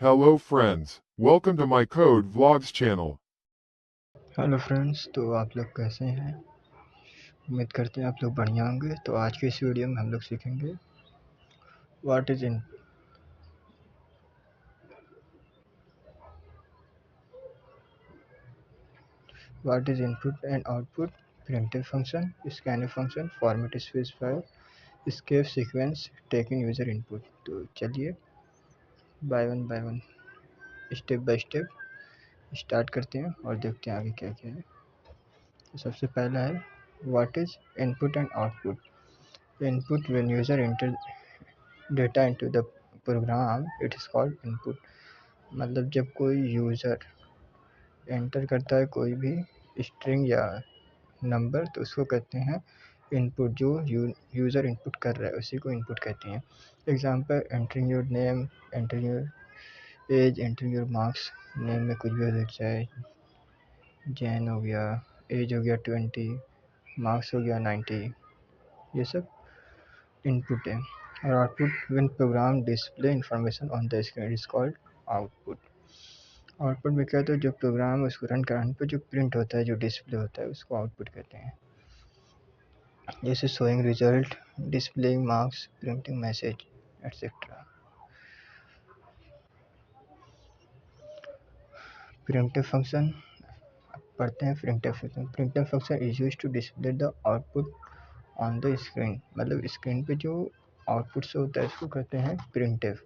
Hello friends, welcome to my Code Vlogs channel. Hello friends, तो आप लोग कैसे हैं? उम्मीद करते हैं आप लोग बढ़िया होंगे। तो आज के इस वीडियो में हम लोग सीखेंगे what is input and output, printf function, scanf function, format specifier, escape sequence, taking user input. तो चलिए by one step by step start करते हैं और देखते हैं आगे क्या क्या है। तो सबसे पहला है what is input and output. Input when user enter data into the program it is called input. मतलब जब कोई यूज़र एंटर करता है कोई भी स्ट्रिंग या नंबर, तो उसको कहते हैं इनपुट। जो यूज़र इनपुट कर रहा है उसी को इनपुट कहते हैं। Example, entering your name, entering your age, entering your marks. Name में कुछ भी हो सकता है, जैन हो गया, एज हो गया 20, मार्क्स हो गया 90, ये सब इनपुट है। और output when program display information on the screen is called output. Output में क्या होता है, जो प्रोग्राम है उसको रन कराने पर जो प्रिंट होता है, जो डिस्प्ले होता है, उसको आउटपुट कहते हैं। जैसे showing result, displaying marks, printing message etcetera. Printf function पढ़ते हैं। Printf function is used to display the output on the screen. मतलब स्क्रीन पे जो आउटपुट से होता है उसको कहते हैं प्रिंटिव।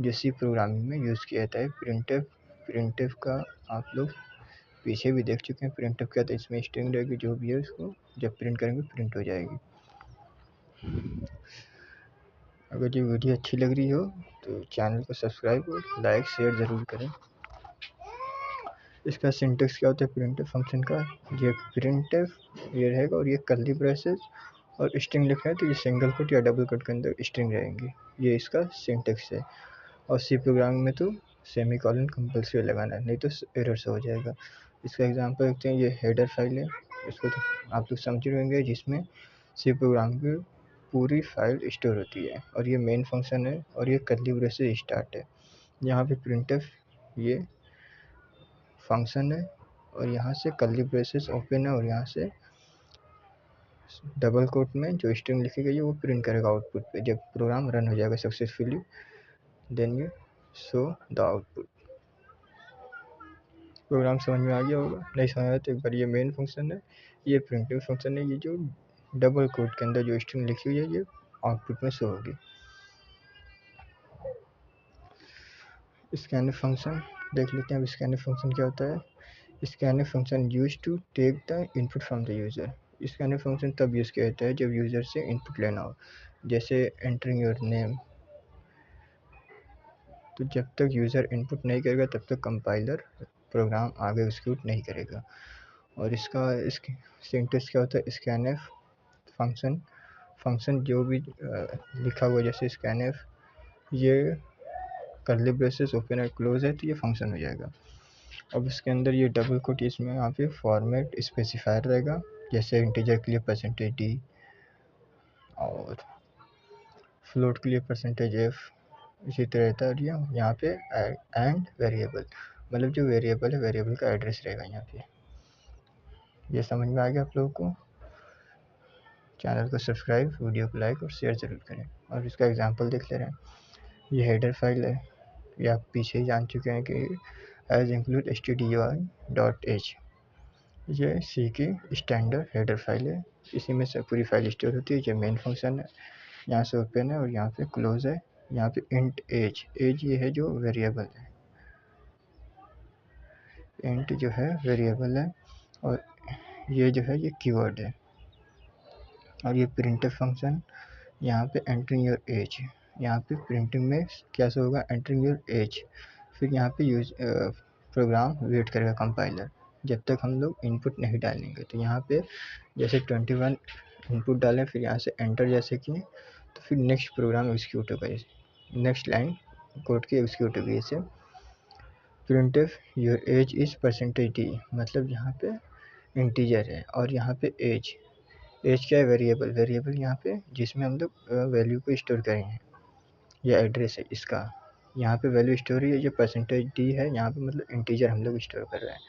जो सी प्रोग्रामिंग में यूज़ किया जाता है प्रिंटिव। प्रिंटिव का आप लोग पीछे भी देख चुके हैं। प्रिंटिव क्या था, इसमें स्ट्रिंग रहेगी, जो भी है उसको जब प्रिंट करेंगे प्रिंट हो जाएगी। अगर ये वीडियो अच्छी लग रही हो तो चैनल को सब्सक्राइब और लाइक शेयर ज़रूर करें। इसका सिंटेक्स क्या होता है प्रिंटिव फंक्शन का, ये प्रिंटिव ये रहेगा और ये कर्ली ब्रेसेस और स्ट्रिंग लिखा है तो ये सिंगल कोट या डबल कोट के अंदर स्ट्रिंग रहेंगी। ये इसका सिंटेक्स है। और सी प्रोग्रामिंग में तो सेमी कॉलन कंपल्सरी लगाना है, नहीं तो एरर से हो जाएगा। इसका एग्जांपल देखते हैं। ये हेडर फाइल है, इसको तो आप लोग समझ रहे होंगे, जिसमें सी प्रोग्राम की पूरी फाइल स्टोर होती है। और ये मेन फंक्शन है और ये कर्ली ब्रेस से स्टार्ट है। यहाँ पे प्रिंटफ ये फंक्शन है और यहाँ से कर्ली ब्रेसेस ओपन है और यहाँ से डबल कोट में जो स्ट्रिंग लिखी गई है वो प्रिंट करेगा आउटपुट पे। जब प्रोग्राम रन हो जाएगा successfully, then you show the output. Program समझ में आ गया होगा, नहीं समझ आया तो एक बार। ये मेन फंक्शन है, ये प्रिंटिव फंक्शन है। ये जो डबल कोट के अंदर जो स्ट्रिंग लिखी हुई है ये आउटपुट में शो होगी। स्कैनफ फंक्शन देख लेते हैं। अब स्कैनफ फंक्शन क्या होता है। Scanf function use to take the input from the user. Scanf function तब यूज़ किया जाता है जब यूज़र से इनपुट लेना हो। जैसे एंटरिंग योर नेम, तो जब तक यूज़र इनपुट नहीं करेगा तब तक कंपाइलर प्रोग्राम आगे एग्जीक्यूट नहीं करेगा। और इसका सिंटेक्स क्या होता है, स्कैनफ फंक्शन जो भी लिखा हुआ, जैसे स्कैनफ ये कर्ली ब्रेसेस ओपन और क्लोज है तो ये फंक्शन हो जाएगा। अब इसके अंदर ये डबल कोट, इसमें यहाँ पे फॉर्मेट स्पेसिफायर रहेगा। जैसे इंटीजर के लिए परसेंटेज डी और फ्लोट के लिए परसेंटेज एफ, इसी तरह रहता है। और यहाँ पे एंड वेरिएबल, मतलब जो वेरिएबल है वेरिएबल का एड्रेस रहेगा यहाँ पे। ये समझ में आ गया आप लोगों को। चैनल को सब्सक्राइब, वीडियो को लाइक और शेयर ज़रूर करें। और इसका एग्जांपल देख ले रहे हैं। ये हेडर फाइल है, ये आप पीछे ही जान चुके हैं कि एज इंक्लूड stdui.h, ये सी की स्टैंडर्ड हेडर फाइल है। इसी में से पूरी फाइल स्टोर होती है। ये मेन फंक्शन है, यहाँ से ओपन है और यहाँ पे क्लोज है। यहाँ पे इंट एज ये है जो वेरिएबल है, इंट जो है वेरिएबल है। और ये जो है ये कीवर्ड है। और ये प्रिंटफ फंक्शन, यहाँ पे एंटरिंग योर एज, यहाँ पे प्रिंटिंग में कैसे होगा, एंटरिंग योर एज। फिर यहाँ पे प्रोग्राम वेट करेगा कंपाइलर जब तक हम लोग इनपुट नहीं डालेंगे। तो यहाँ पे जैसे 21 इनपुट डालें, फिर यहाँ से एंटर जैसे किए तो फिर नेक्स्ट प्रोग्राम एग्जीक्यूट होगा, नेक्स्ट लाइन कोड की एग्जीक्यूट होगी। जैसे printf your age is percentage D, मतलब यहाँ पे इंटीजर है और यहाँ पे एज क्या है, वेरिएबल यहाँ पे जिसमें हम लोग वैल्यू को स्टोर करेंगे, या एड्रेस है इसका। यहाँ पे वैल्यू स्टोर हुई है, ये परसेंटेज डी है, यहाँ पे मतलब इंटीजर हम लोग स्टोर कर रहे हैं,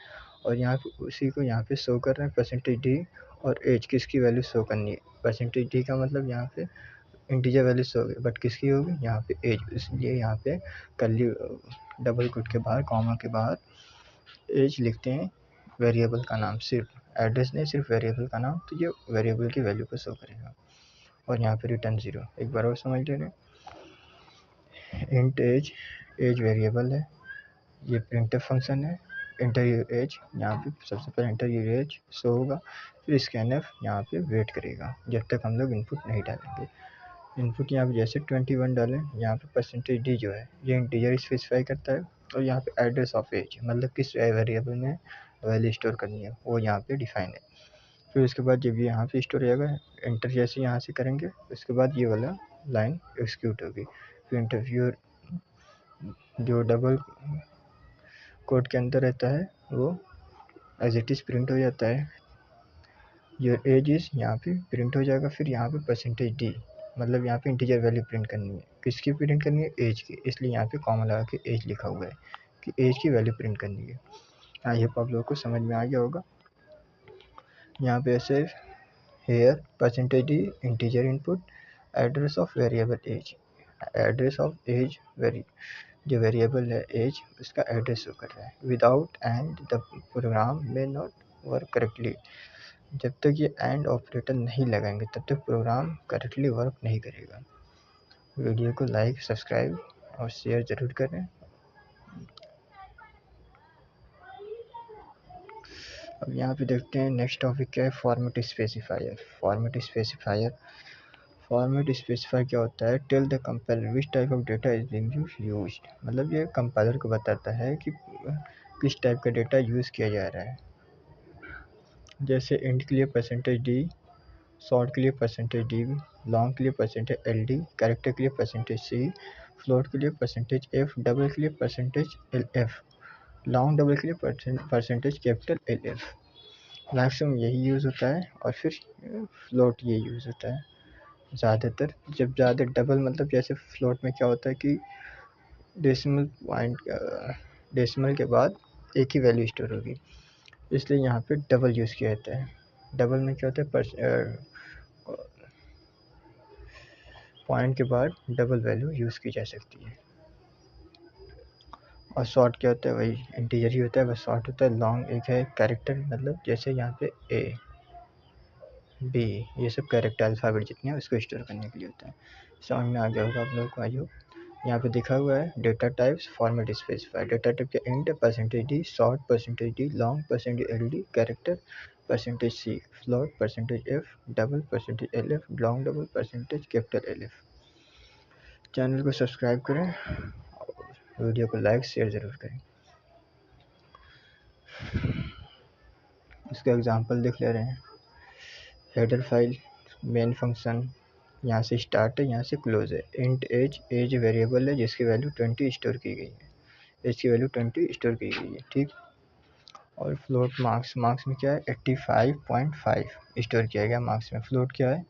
और यहाँ पे उसी को यहाँ पे शो कर रहे हैं परसेंटेज डी और एज, किसकी वैल्यू शो करनी है। परसेंटेज डी का मतलब यहाँ पे इंटीजर वैल्यू शो होगी, बट किसकी होगी यहाँ पे एज, इसलिए यहाँ पे कर्ली डबल कोट के बाहर कॉमा के बाहर एज लिखते हैं, वेरिएबल का नाम, सिर्फ एड्रेस नहीं, सिर्फ वेरिएबल का नाम, तो ये वेरिएबल की वैल्यू को शो करेगा। और यहाँ पे रिटर्न 0। एक बार और समझ ले रहे, इंट एज, एज वेरिएबल है, ये प्रिंटफ फंक्शन है, इंटर योर एज, यहाँ पे सबसे पहले इंटर योर एज शो होगा, फिर स्कैनफ यहाँ पे वेट करेगा जब तक हम लोग इनपुट नहीं डालेंगे। इनपुट यहाँ पे जैसे 21 डालें, यहाँ पे परसेंटेज डी जो है ये इंटीजर स्पेसिफाई करता है, और यहाँ पे एड्रेस ऑफ एज मतलब किस वेरिएबल में वैल्यू स्टोर करनी है वो यहाँ पे डिफाइन है। फिर उसके बाद जब ये यहाँ पे स्टोर हो जाएगा, इंटर जैसे यहाँ से करेंगे, उसके बाद ये वाला लाइन एक्सिक्यूट होगी, फिर इंटरव्यू जो डबल कोड के अंदर रहता है वो एज इट इज़ प्रिंट हो जाता है, योर एज इज़ यहाँ पे प्रिंट हो जाएगा। फिर यहाँ पे परसेंटेज डी मतलब यहाँ पे इंटीजर वैल्यू प्रिंट करनी है, किसकी प्रिंट करनी है, एज की, इसलिए यहाँ पे कॉमा लगा के एज लिखा हुआ है कि एज की वैल्यू प्रिंट करनी है। आई होप आप लोगों को समझ में आ गया होगा। यहाँ पे ऐसे here percentage d integer input, address of variable age, address of age जो वेरिएबल है एज उसका एड्रेस शो कर रहा है। विदाउट एंड द प्रोग्राम में नॉट वर्क करेक्टली, जब तक ये एंड ऑपरेटर नहीं लगाएंगे तब तक प्रोग्राम करेक्टली वर्क नहीं करेगा। वीडियो को लाइक, सब्सक्राइब और शेयर ज़रूर करें। अब यहाँ पे देखते हैं नेक्स्ट टॉपिक क्या है, फॉर्मेट स्पेसिफायर। फॉर्मेट स्पेसिफायर क्या होता है, tell the compiler which type of data is being used, मतलब ये कंपाइलर को बताता है कि किस टाइप का डेटा यूज़ किया जा रहा है। जैसे इंट के लिए परसेंटेज डी, शॉर्ट के लिए परसेंटेज डी, लॉन्ग के लिए परसेंटेज एल डी, कैरेक्टर के लिए परसेंटेज सी, फ्लोट के लिए परसेंटेज एफ, डबल के लिए percentage L F, long double के लिए percentage capital L F. Maximum यही यूज़ होता है, और फिर फ्लोट ये यूज़ होता है ज़्यादातर। जब ज़्यादा डबल मतलब जैसे फ्लोट में क्या होता है कि डेसिमल के बाद एक ही वैल्यू स्टोर होगी, इसलिए यहाँ पे डबल यूज़ किया जाता है। डबल में क्या होता है, पॉइंट के बाद डबल वैल्यू यूज़ की जा सकती है। और शॉर्ट क्या होता है, वही इंटीजर ही होता है, बस शॉर्ट होता है। लॉन्ग एक है कैरेक्टर, मतलब जैसे यहाँ पे ए बी ये सब कैरेक्टर अल्फ़ाबेट जितने हैं उसको स्टोर करने के लिए होता है। समझ में आ गया होगा आप लोगों को। आई होप यहाँ पे दिखा हुआ है data types, format specifier. Data type के int, percentage D, short percentage D, long percentage L D, character percentage C, float percentage F, double percentage L F, long double percentage capital L F. Channel को subscribe करें, video को like share ज़रूर करें। इसका example देख ले रहे हैं। हेडर फाइल, मेन फंक्शन, यहाँ से स्टार्ट है, यहाँ से क्लोज है। इंट एज, एज वेरिएबल है जिसकी वैल्यू 20 स्टोर की गई है, एज की वैल्यू 20 स्टोर की गई है, ठीक। और फ्लोट मार्क्स, मार्क्स में क्या है 85.5 स्टोर किया गया मार्क्स में। फ्लोट क्या है,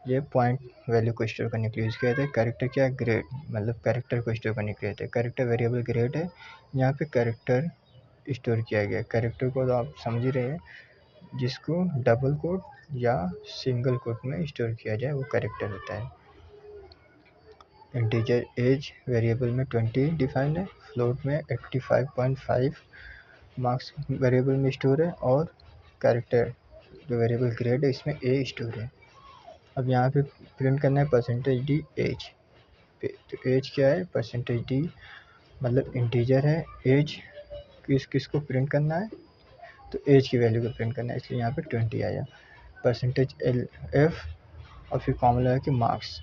ये पॉइंट वैल्यू को स्टोर करने के लिए यूज़ किया जाता है। कैरेक्टर क्या है, ग्रेड, मतलब कैरेक्टर को स्टोर करने के लिए है। कैरेक्टर वेरिएबल ग्रेड है, यहाँ पे कैरेक्टर स्टोर किया गया। कैरेक्टर को तो आप समझ ही रहे हैं, जिसको डबल कोट या सिंगल कोट में स्टोर किया जाए वो कैरेक्टर होता है। इंटीजर एज वेरिएबल में 20 डिफाइन है, फ्लोट में 85.5 मार्क्स वेरिएबल में स्टोर है, और कैरेक्टर जो वेरिएबल ग्रेड है इसमें ए स्टोर है। अब यहाँ पे प्रिंट करना है परसेंटेज डी एज, तो एज क्या है, परसेंटेज डी मतलब इंटीजर है, एज किसको प्रिंट करना है, तो एज की वैल्यू को प्रिंट करना है, इसलिए यहाँ पे 20 आया। परसेंटेज एल एफ और फिर कॉमा लगा कि मार्क्स।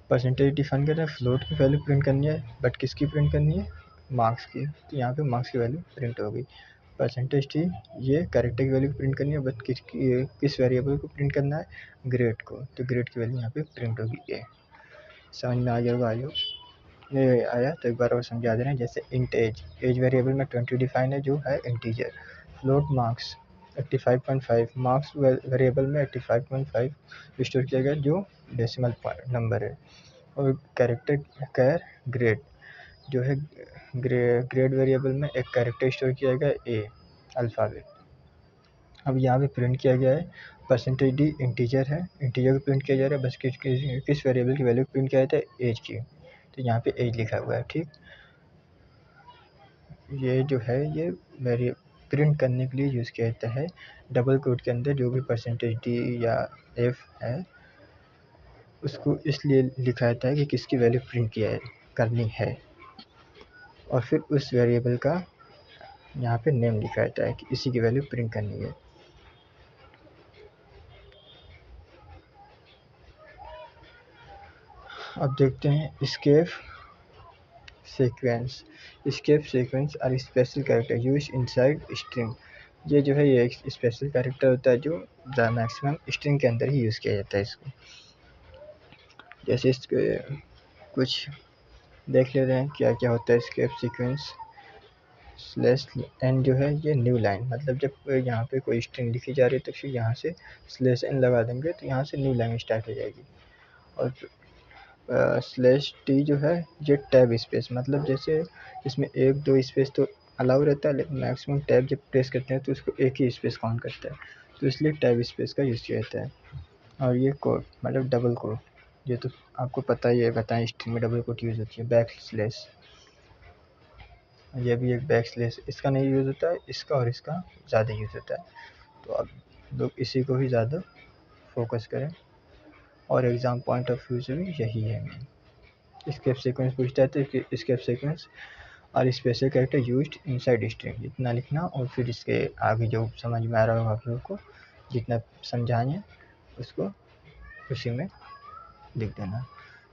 परसेंटेज डिफाइन कर रहे हैं, फ्लोट की वैल्यू प्रिंट करनी है, बट किसकी प्रिंट करनी है, मार्क्स की, तो यहाँ पे मार्क्स की वैल्यू प्रिंट हो गई। परसेंटेज टी ये कैरेक्टर की वैल्यू प्रिंट करनी है, बट किस वेरिएबल को प्रिंट करना है, ग्रेड को, तो ग्रेड की वैल्यू यहाँ पे प्रिंट होगी ए। समझ में आ गया होगा। ये आया तो एक बार और समझा दे रहे हैं। जैसे इंट एज, एज वेरिएबल में 20 डिफाइन है जो है integer. Float marks 85.5, marks variable में 85.5 स्टोर किया गया जो डेसिमल नंबर है। और कैरेक्टर कैर ग्रेड, जो है ग्रेड वेरिएबल में एक कैरेक्टर स्टोर किया गया ए अल्फ़ाबेट। अब यहाँ पे प्रिंट किया गया है परसेंटेज डी इंटीजर है, इंटीजर को प्रिंट किया जा रहा है, बस किस वेरिएबल की वैल्यू प्रिंट किया जाता है, एज की। तो यहाँ पे एज लिखा हुआ है, ठीक। ये जो है ये वेरी प्रिंट करने के लिए यूज़ किया जाता है। डबल कोट के अंदर जो भी परसेंटेज डी या एफ है उसको इसलिए लिखा जाता है कि किसकी वैल्यू प्रिंट करनी है, और फिर उस वेरिएबल का यहाँ पे नेम लिखा जाता है कि इसी की वैल्यू प्रिंट करनी है। अब देखते हैं escape sequence। escape sequence are special character use inside string. ये जो है ये एक स्पेशल कैरेक्टर होता है जो मैक्सिमम स्ट्रिंग के अंदर ही यूज़ किया जाता है इसको। जैसे इसके कुछ देख ले रहे हैं क्या क्या होता है escape sequence। स्लैश एन जो है ये न्यू लाइन, मतलब जब यहाँ पे कोई स्ट्रिंग लिखी जा रही है तो फिर यहाँ से स्लैश एन लगा देंगे तो यहाँ से न्यू लाइन स्टार्ट हो जाएगी। और स्लैश टी जो है ये टैब स्पेस, मतलब जैसे इसमें एक दो स्पेस तो अलाउ रहता है, लेकिन मैक्सिमम टैब जब प्रेस करते हैं तो उसको एक ही स्पेस काउंट करता है, तो इसलिए टैब स्पेस का यूज़ किया जाता है। और ये कोड मतलब डबल कोड, ये तो आपको पता ही है, बताएं स्ट्रिंग में डबल कोड यूज़ होती है। बैक स्लैश, ये भी एक बैक स्लैश, इसका नहीं यूज़ होता है, इसका और इसका ज़्यादा यूज़ होता है, तो अब लोग इसी को ही ज़्यादा फोकस करें, और एग्ज़ाम पॉइंट ऑफ व्यू से भी यही है। escape सीक्वेंस पूछता है तो escape सीक्वेंस और special character used inside string, इतना लिखना, और फिर इसके आगे जो समझ में आ रहा होगा आप लोगों को, जितना समझाएं उसको उसी में लिख देना।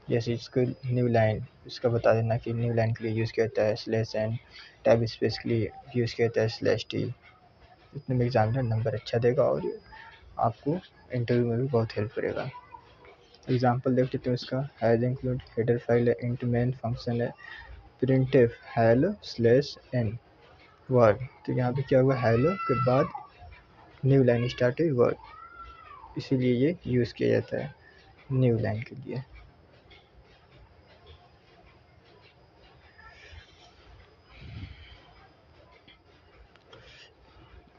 जैसे इसको न्यू लाइन, इसका बता देना कि न्यू लाइन के लिए यूज़ किया जाता है स्लैश एन, टैब स्पेस के लिए यूज़ किया जाता है स्लैश टी। इतने में एग्जामिनर नंबर अच्छा देगा और आपको इंटरव्यू में भी बहुत हेल्प करेगा। एग्जाम्पल देख लेते हैं इसका। हैज इंक्लूड हेडर फाइल है, इंट मेन फंक्शन है, printf hello slash n word. तो यहाँ पे क्या हुआ, हेलो के बाद न्यू लाइन स्टार्ट हुई वर्ड, इसीलिए ये यूज़ किया जाता है न्यू लाइन के लिए।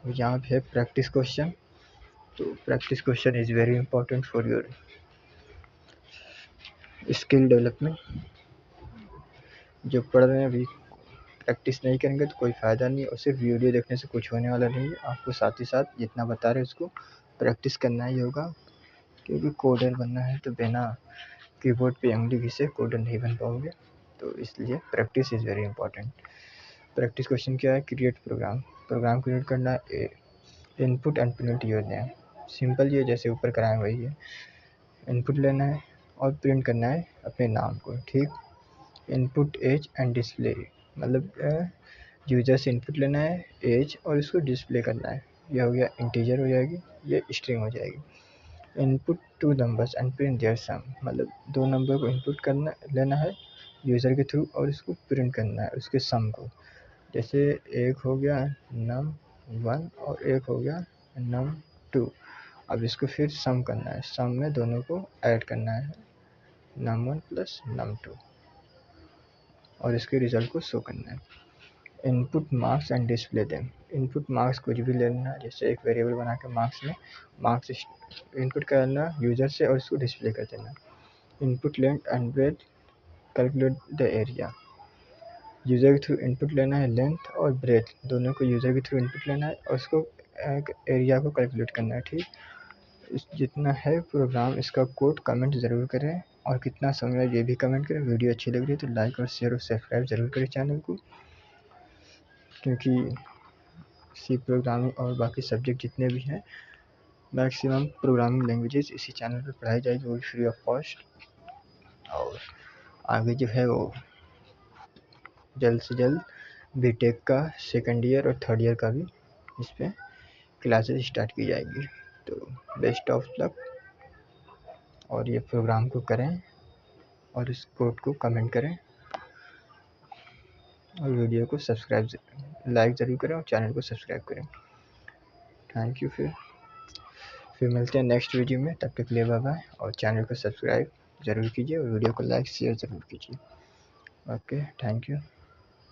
यहाँ पे है प्रैक्टिस क्वेश्चन। तो practice question is very important for your skill development. जो पढ़ रहे हैं अभी प्रैक्टिस नहीं करेंगे तो कोई फ़ायदा नहीं, और सिर्फ वीडियो देखने से कुछ होने वाला नहीं है, आपको साथ ही साथ जितना बता रहे हैं उसको प्रैक्टिस करना ही होगा, क्योंकि कोडर बनना है तो बिना कीबोर्ड पे उंगली घिसे कोडर नहीं बन पाओगे, तो इसलिए practice is very important. Practice question क्या है, क्रिएट प्रोग्राम, प्रोग्राम क्रिएट करना है, input and print your name. Simple, ये जैसे ऊपर कराएं वही है, इनपुट लेना है और प्रिंट करना है अपने नाम को, ठीक। इनपुट एज एंड डिस्प्ले, मतलब यूजर से इनपुट लेना है एज और इसको डिस्प्ले करना है, ये हो गया इंटीजर हो जाएगी, ये स्ट्रिंग हो जाएगी। Input two numbers and print their sum, मतलब दो नंबर को इनपुट करना लेना है यूज़र के थ्रू और इसको प्रिंट करना है उसके सम को। जैसे एक हो गया num1 और एक हो गया num2, अब इसको फिर सम करना है, सम में दोनों को ऐड करना है num1 प्लस num2 और इसके रिजल्ट को शो करना है। Input marks and display them, input marks कुछ भी लेना, जैसे एक वेरिएबल बना के मार्क्स में मार्क्स इनपुट करना यूज़र से और इसको डिस्प्ले कर देना। Input length and breadth, calculate the area, user के थ्रू इनपुट लेना है लेंथ और ब्रेथ दोनों को यूज़र के थ्रू इनपुट लेना है और उसको एरिया को कैलकुलेट करना है, ठीक। इस जितना है प्रोग्राम, इसका कोड कमेंट ज़रूर करें और कितना समय ये भी कमेंट करें। वीडियो अच्छी लग रही है तो लाइक और शेयर और सब्सक्राइब ज़रूर करें चैनल को, क्योंकि सी प्रोग्रामिंग और बाकी सब्जेक्ट जितने भी हैं मैक्सिमम प्रोग्रामिंग लैंग्वेजेस इसी चैनल पर पढ़ाई जाएगी, वो भी फ्री ऑफ कॉस्ट। और आगे जो है वो जल्द से जल्द बीटेक का सेकंड ईयर और थर्ड ईयर का भी इस पर क्लासेस स्टार्ट की जाएगी। तो बेस्ट ऑफ लक, और ये प्रोग्राम को करें और इस कोड को कमेंट करें और वीडियो को सब्सक्राइब लाइक ज़रूर करें और चैनल को सब्सक्राइब करें। Thank you. फिर मिलते हैं नेक्स्ट वीडियो में, तब तक के लिए बाय बाय, और चैनल को सब्सक्राइब ज़रूर कीजिए और वीडियो को लाइक शेयर ज़रूर कीजिए। Okay, thank you.